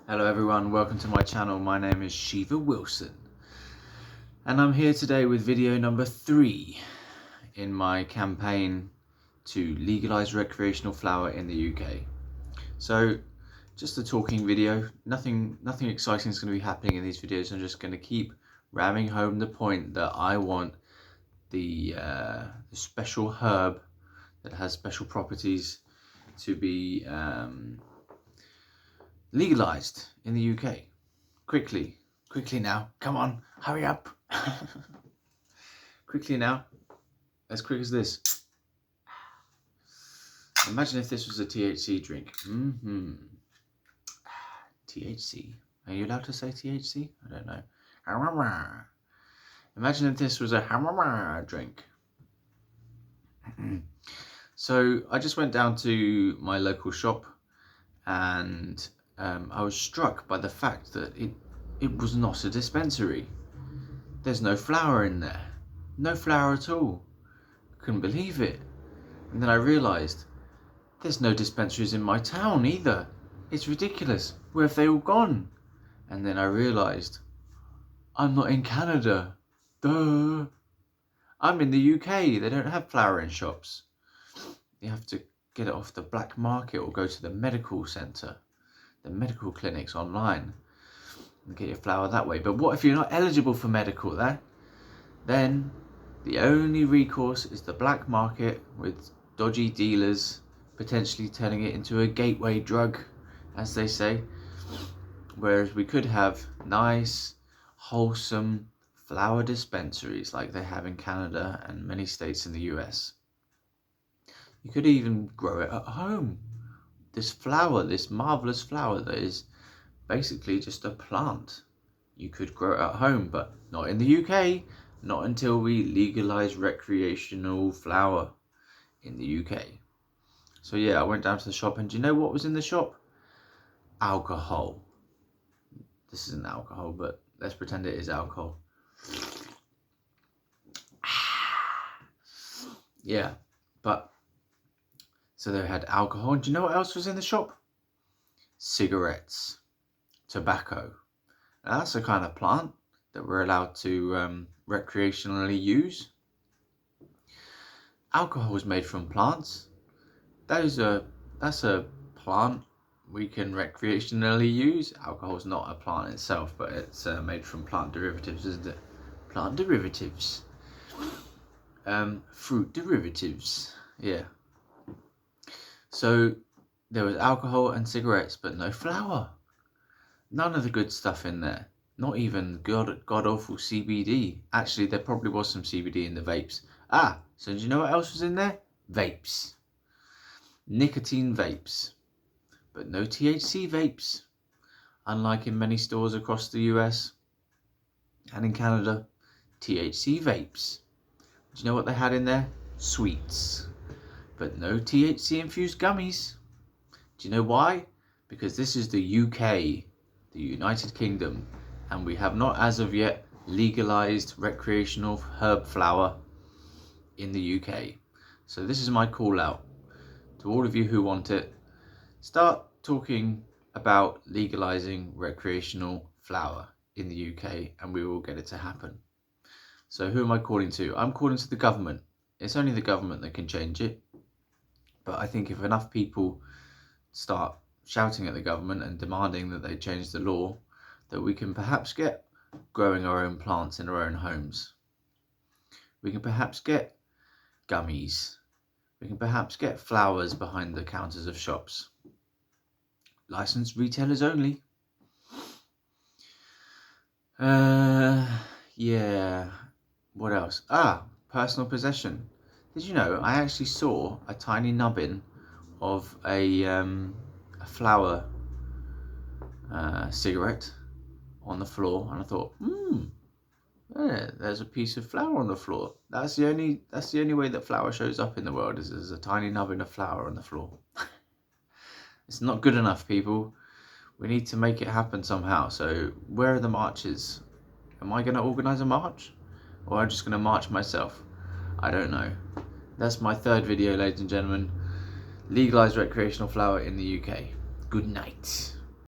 Hello everyone, welcome to my channel. My name is Shiva Wilson and I'm here today with video number 3 in my campaign to legalise recreational flower in the UK. So just a talking video, nothing exciting is going to be happening in these videos. I'm just going to keep ramming home the point that I want the special herb that has special properties to be legalized in the UK. Quickly now, come on, hurry up. Quickly now, as quick as this. Imagine if this was a THC drink. THC, are you allowed to say THC? I don't know. Imagine if this was a drink. So I just went down to my local shop and I was struck by the fact that it was not a dispensary. There's no flower in there. No flower at all. Couldn't believe it. And then I realised there's no dispensaries in my town either. It's ridiculous. Where have they all gone? And then I realised I'm not in Canada. Duh. I'm in the UK. They don't have flower in shops. You have to get it off the black market or go to the medical centre, the medical clinics online, and get your flower that way. But what if you're not eligible for medical there? Then the only recourse is the black market with dodgy dealers potentially turning it into a gateway drug, as they say. Whereas we could have nice, wholesome flower dispensaries like they have in Canada and many states in the US. You could even grow it at home. This flower, this marvellous flower that is basically just a plant. You could grow it at home, but not in the UK. Not until we legalise recreational flower in the UK. So yeah, I went down to the shop and do you know what was in the shop? Alcohol. This isn't alcohol, but let's pretend it is alcohol. Yeah, but so they had alcohol, and do you know what else was in the shop? Cigarettes, tobacco. Now that's a kind of plant that we're allowed to recreationally use. Alcohol is made from plants. That's a plant we can recreationally use. Alcohol is not a plant itself, but it's made from plant derivatives, isn't it? Plant derivatives. Fruit derivatives. Yeah. So there was alcohol and cigarettes, but no flower. None of the good stuff in there. Not even god-awful CBD. Actually, there probably was some CBD in the vapes. So do you know what else was in there? Vapes. Nicotine vapes. But no THC vapes. Unlike in many stores across the US and in Canada, THC vapes. Do you know what they had in there? Sweets. But no THC infused gummies. Do you know why? Because this is the UK, the United Kingdom, and we have not as of yet legalised recreational herb flower in the UK. So this is my call out to all of you who want it. Start talking about legalising recreational flower in the UK and we will get it to happen. So who am I calling to? I'm calling to the government. It's only the government that can change it. But I think if enough people start shouting at the government and demanding that they change the law, that we can perhaps get growing our own plants in our own homes. We can perhaps get gummies. We can perhaps get flowers behind the counters of shops. Licensed retailers only. Yeah. What else? Personal possession. Did you know I actually saw a tiny nubbin of a flower cigarette on the floor, and I thought, yeah, there's a piece of flower on the floor. That's the only way that flower shows up in the world, is as a tiny nubbin of flower on the floor. It's not good enough, people. We need to make it happen somehow. So where are the marches? Am I going to organise a march? Or am I just going to march myself? I don't know. That's my third video, ladies and gentlemen. Legalise recreational flower in the UK. Good night.